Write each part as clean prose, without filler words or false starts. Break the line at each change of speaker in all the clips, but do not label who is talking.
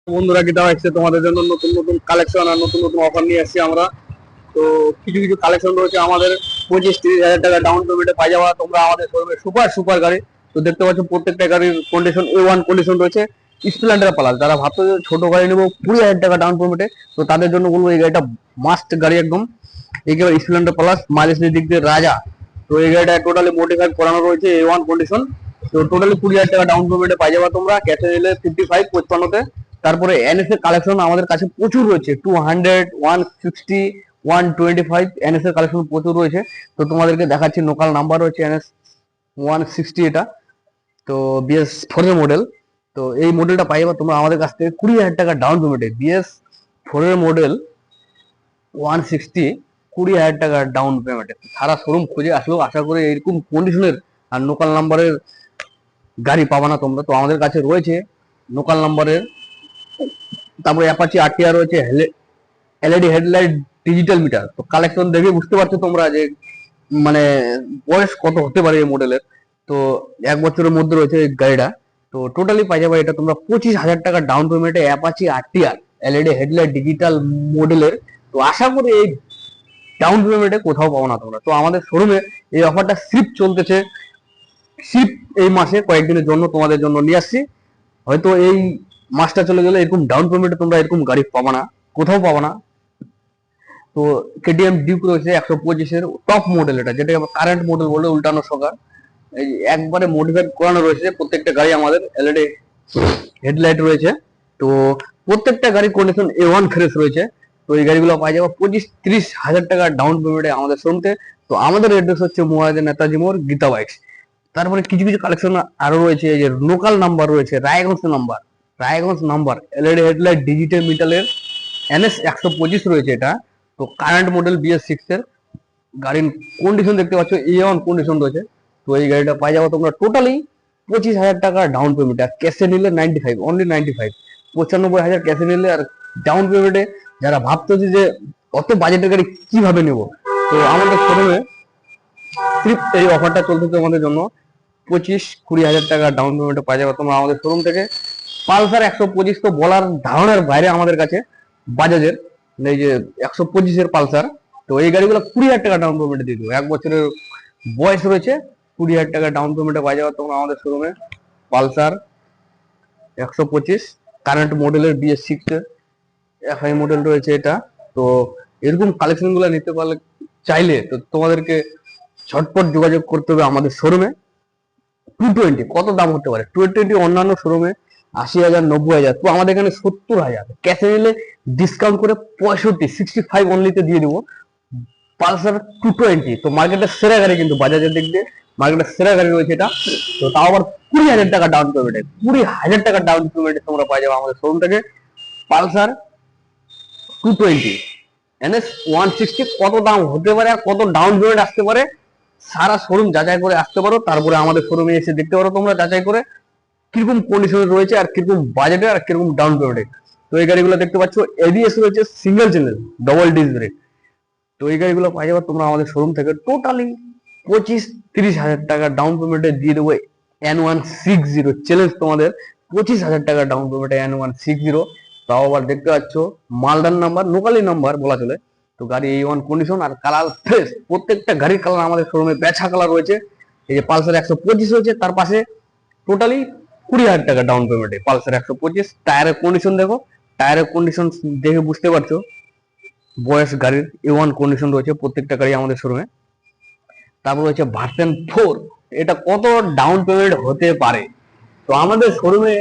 বন্ধুরা, গীতা বাইকসে তোমাদের জন্য নতুন নতুন কালেকশন আর নতুন নতুন অফার নিয়ে আসছি আমরা। তো কিছু কিছু কালেকশন রয়েছে আমাদের 25-30 হাজার টাকা ডাউন পেমেন্টে পাই যাওয়া তোমরা আমাদের শোরুমে সুপার সুপার গাড়ি। তো দেখতে পাচ্ছ প্রত্যেকটা গাড়ির কন্ডিশন A1 কন্ডিশন রয়েছে। স্প্লেন্ডার প্লাস যারা ভাবছো যে ছোট গাড়ি নেবো 20,000 টাকা ডাউন পেমেন্টে, তো তাদের জন্য বলবো এই গাড়িটা মাস্ট গাড়ি একদম। একেবারে স্প্লেন্ডার প্লাস মাইলেজের দিক দিয়ে রাজা। তো এই গাড়িটা টোটালি মডিফাইড করানো রয়েছে A1 কন্ডিশন। তো টোটালি 20,000 টাকা ডাউন পেমেন্টে পাই যাবা তোমরা, ক্যাশে নিলে 55 55-তে। তারপরে এনএস এর কালেকশন আমাদের কাছে প্রচুর রয়েছে, 200, 160, 125 এনএস এর কালেকশন প্রচুর রয়েছে। তো তোমাদেরকে দেখাচ্ছি, লোকাল নাম্বার রয়েছে এনএস 160 এটা। তো BS4 এর মডেল। তো এই মডেলটা পাই যাবা তোমরা আমাদের কাছ থেকে 20,000 টাকা ডাউন পেমেন্টে। BS4 এর মডেল 160, 20,000 টাকা ডাউন পেমেন্টে। সারা শোরুম খুঁজে আসলেও আশা করি এরকম কন্ডিশনের আর লোকাল নাম্বারের গাড়ি পাবা না তোমরা। তো আমাদের কাছে রয়েছে লোকাল নাম্বারের, তারপরে অ্যাপাচি আরটিআর রয়েছে, এলইডি হেডলাইট, ডিজিটাল মিটার। তো কালেকশন দেখে বুঝতে পারছো তোমরা যে মানে বয়স কত হতে পারে এই মডেলের। তো 1 বছরের মধ্যে রয়েছে এই গাড়িটা। তো টোটালি পাই যাবে এটা তোমরা 25,000 টাকা ডাউন পেমেন্টে, Apache RTR, LED headlight, digital মডেলের। তো আশা করি এই ডাউন পেমেন্টে কোথাও পাবো না তোমরা। তো আমাদের শোরুমে এই অফারটা সিপ চলতেছে, সিপ এই মাসে কয়েকদিনের জন্য তোমাদের জন্য নিয়ে আসছি। হয়তো এই মাসটা চলে গেলে এরকম ডাউন পেমেন্টে তোমরা এরকম গাড়ি পাবা না, কোথাও পাবা না। তো কেটিএম ডিউক রয়েছে 125-এর টপ মডেল, এটা যেটা কারেন্ট মডেল বলে উল্টানো সকার। এই একবারে মডিফাইড করানো রয়েছে প্রত্যেকটা গাড়ি আমাদের, এলইডি হেডলাইট রয়েছে। তো প্রত্যেকটা গাড়ির কন্ডিশন A1 ফ্রেশ রয়েছে। তো এই গাড়িগুলো পাই যাবো 25-30 হাজার টাকা ডাউন পেমেন্টে আমাদের শোরুমে। তো আমাদের অ্যাড্রেস হচ্ছে মহারাজা নেতাজি মোড়, গীতা বাইকস। তারপরে কিছু কিছু কালেকশন আরো রয়েছে, এই যে লোকাল নাম্বার রয়েছে, Raiganj number, LED headlight, digital মিটারের NS 125 রয়েছে এটা। তো কারেন্ট মডেল BS6 এর গাড়ির কন্ডিশন দেখতে পাচ্ছ A1 কন্ডিশন রয়েছে। তো এই গাড়িটা পাই যাবো তোমরা টোটালি 25,000 টাকা ডাউন পেমেন্ট, আর ক্যাশে নিলে 95, অনলি 95, 95,000 ক্যাশে নিলে। আর ডাউন পেমেন্টে যারা ভাবতেছে যে অত বাজেটের গাড়ি কিভাবে নেব, তো আমাদের শোরুমে এই অফারটা চলছে তোমাদের জন্য। 25-20 হাজার টাকা ডাউন পেমেন্টে পাই যাবে তোমরা আমাদের শোরুম থেকে। পালসার 125 তো বলার ধারণার বাইরে আমাদের কাছে, বাজাজের এই যে 125-এর পালসার। তো এই গাড়িগুলো 20,000 টাকা ডাউন পেমেন্টে দিয়ে দেবো, 1 বছরের বয়স রয়েছে। 20,000 টাকা ডাউন পেমেন্টে পাই যাবে তোমরা আমাদের শোরুমে। পালসার 125 কারেন্ট মডেলের BS6 এর FI মডেল রয়েছে এটা। তো এরকম কালেকশন গুলো নিতে পারলে চাইলে তো তোমাদেরকে ঝটপট যোগাযোগ করতে হবে আমাদের শোরুমে। 220 কত দাম হতে পারে? 220 অন্যান্য শোরুমে 80,000, 90,000, তো আমাদের এখানে 70,000, ক্যাশে নিলে ডিসকাউন্ট করে 65 অনলিতে দিয়ে দেবো। পালসার 220 তো মার্কেটের সেরা গাড়ি, কিন্তু বাজাজের দিক দিয়ে মার্কেটের সেরা গাড়ি রয়েছে এটা। তো তাও আবার 20,000 টাকা ডাউন পেমেন্টে, 20,000 টাকা ডাউন পেমেন্টে তোমরা পাই যাবে আমাদের শোরুম থেকে। পালসার 220, NS 160 কত দাম হতে পারে আর কত ডাউন পেমেন্ট আসতে পারে, সারা শোরুম যাচাই করে আসতে পারো। তারপরে আমাদের শোরুমে এসে দেখতে পারো তোমরা যাচাই করে কিরকম কন্ডিশনে রয়েছে আর কিরকম বাজেটে আর কিরকম ডাউন পেমেন্টে। তো এই গাড়িগুলো দেখতে পাচ্ছ ABS রয়েছে, single channel, double disc brake. তো এই গাড়িগুলো পাই যাবে তোমরা আমাদের শোরুম থেকে টোটালি 25-30 হাজার টাকা ডাউন পেমেন্টে দিয়ে দেবো। N160 চ্যালেঞ্জ তোমাদের, 25,000 টাকা ডাউন পেমেন্টে N160। তাও আবার দেখতে পাচ্ছ মালদার নাম্বার, লোকালি নাম্বার বলা চলে। তো গাড়ি A1 কন্ডিশন আর কালার ফ্রেশ, প্রত্যেকটা গাড়ির কালার আমাদের শোরুমে বেছা কালার রয়েছে। এই যে পালসার 125 রয়েছে, তার পাশে টোটালি 20,000 টাকা ডাউন পেমেন্টে পালসার 125। টায়ারের কন্ডিশন দেখো, টায়ারের কন্ডিশন দেখে বুঝতে পারছো বয়স গাড়ির A1 কন্ডিশন রয়েছে প্রত্যেকটা গাড়ি আমাদের শোরুমে। তারপর রয়েছে ভার্সন 4, এটা কত ডাউন পেমেন্ট হতে পারে? তো আমাদের শোরুমে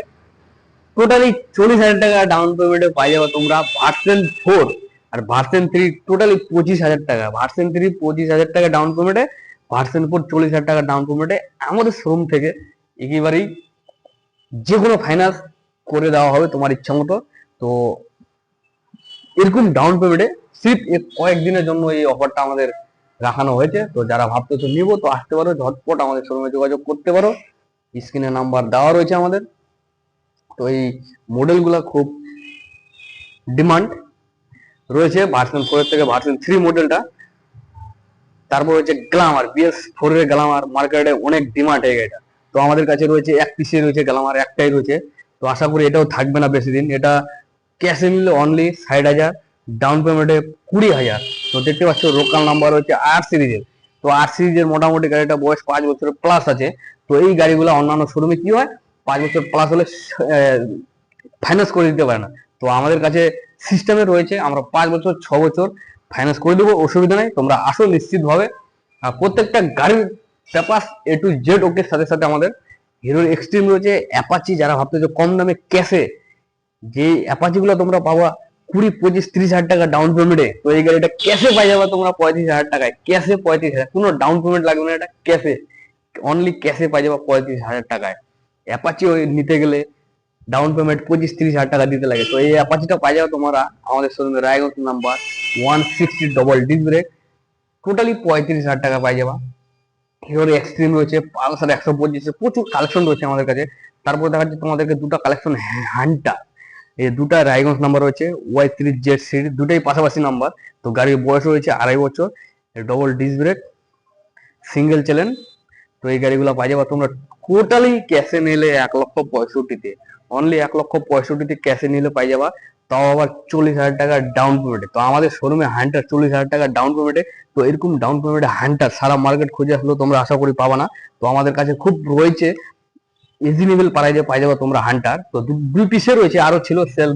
টোটালি 40,000 টাকা ডাউন পেমেন্টে পাই যাবে তোমরা ভার্সন 4। আর ভার্সন 3 টোটালি 25,000 টাকা, ভার্সন 3 25,000 টাকা ডাউন পেমেন্টে, ভার্সন 4 40,000 টাকা ডাউন পেমেন্টে আমাদের শোরুম থেকে। একেবারেই যে কোনো ফাইন্যান্স করে দেওয়া হবে তোমার ইচ্ছা মতো। তো এরকম ডাউন পেমেন্টে সিপ কয়েকদিনের জন্য এই অফারটা আমাদের রাখানো হয়েছে। তো যারা ভাবতেছো নিবো তো আসতে পারো, ঝটপট আমাদের শোরুমে যোগাযোগ করতে পারো, স্ক্রিনে নাম্বার দেওয়া রয়েছে আমাদের। তো এই মডেলগুলো খুব ডিমান্ড রয়েছে, ভার্সন 4 এর থেকে ভার্সন 3 মডেলটা। তারপর হচ্ছে গ্ল্যামার, BS4 এর গ্ল্যামার মার্কেটে অনেক ডিমান্ড হয়ে গেছে। তো আমাদের কাছে রয়েছে এক পিসে রয়েছে গ্ল্যামার, একটাই রয়েছে। তো তো আশা করি এটাও থাকবে না বেশি দিন। এটা ক্যাশে নিলে অনলি 60,000, ডাউন পেমেন্টে 20,000। তো দেখতে পাচ্ছ লোকাল নাম্বার হচ্ছে আর সিরিজের। তো আর সিরিজের মোটামুটি গাড়িটা বয়স 5 বছরের প্লাস আছে। তো এই গাড়িগুলো অন্যান্য শোরুমে কি হয়, 5 বছর প্লাস হলে ফাইন্যান্স করে দিতে পারে না। তো আমাদের কাছে সিস্টেমে রয়েছে, আমরা 5 বছর 6 বছর ফাইন্যান্স করে দেবো, অসুবিধা নেই। তোমরা আসো নিশ্চিতভাবে। আর প্রত্যেকটা গাড়ির পেপার এ টু জেড ওকে। সাথে সাথে আমাদের হিরোর এক্সট্রিম রয়েছে, অ্যাপাচি। যারা ভাবতে যে কম দামে ক্যাশে যে অ্যাপাচি গুলো তোমরা পাবা 20, 25, 30,000 টাকা ডাউন পেমেন্টে, তো এই গাড়িটা ক্যাশে পাই যাবে তোমরা 35,000 টাকায়। ক্যাশে 35,000, কোনো ডাউন পেমেন্ট লাগবে না, এটা ক্যাশে, অনলি ক্যাশে পাই যাবে 35,000 টাকায়। অ্যাপাচি নিতে গেলে ডাউন পেমেন্ট 25-30,000 টাকা দিতে লাগে। তো এই অ্যাপাচিটা পাই যাবে তোমরা আমাদের শোরুমে, Raiganj number 160 double disc brake, totally 35,000 টাকা পাই যাবা। হিরোর এক্সট্রিম রয়েছে, পালসার 125, প্রচুর কালেকশন রয়েছে আমাদের কাছে। তারপর দেখা যাচ্ছে তোমাদেরকে দুটো কালেকশন হান্টার, এই দুটা রায়গঞ্জ নাম্বার রয়েছে, Y3Z সিরিজ, দুটাই পাশাপাশি নাম্বার। তো গাড়ির বয়স রয়েছে 2.5 বছর, double disc brake, single channel. তো এই গাড়িগুলো পাই যাবা তোমরা টোটালি ক্যাশে নিলে 1,65,000-তে, অনলি 1,65,000-তে ক্যাশে নিলে পাই যাবা, তাও আবার 40,000 টাকা ডাউন পেমেন্টে। তো আমাদের শোরুমে হান্টার 40,000 টাকা ডাউন পেমেন্টে। তো এরকম ডাউন পেমেন্টে হান্টার সারা মার্কেট খুঁজে আসলেও তোমরা আশা করি পাবা না। তো আমাদের কাছে খুব রয়েছে, রিজনেবল প্রাইসে পাই যাবে তোমরা হান্টার। তো দুই পিসে রয়েছে, আরো ছিল, সেল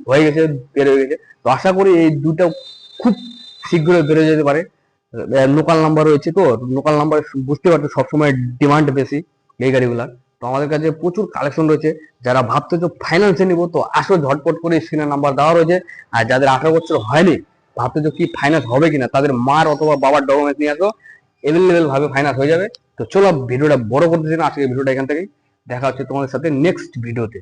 হয়ে গেছে, বের হয়ে গেছে। তো আশা করি এই দুটো খুব শীঘ্রই বেরো যেতে পারে। লোকাল নাম্বার রয়েছে, তো লোকাল নাম্বার বুঝতে পারছো সবসময় ডিমান্ড বেশি এই গাড়িগুলার। তো আমাদের কাছে প্রচুর কালেকশন রয়েছে। যারা ভাবতেছো ফাইন্যান্সে নিবো, তো আসো ঝটপট করে স্ক্রিনে নাম্বার দেওয়া রয়েছে। আর যাদের 18 বছর হয়নি, ভাবতেছো কি ফাইন্যান্স হবে কিনা, তাদের মার অথবা বাবার ডকুমেন্ট নিয়ে আসো, এভেলেবেল ভাবে ফাইন্যান্স হয়ে যাবে। তো চলো ভিডিওটা বড় করতেছি না, আজকে ভিডিওটা এখান থেকেই দেখা হচ্ছে তোমাদের সাথে নেক্সট ভিডিওতে।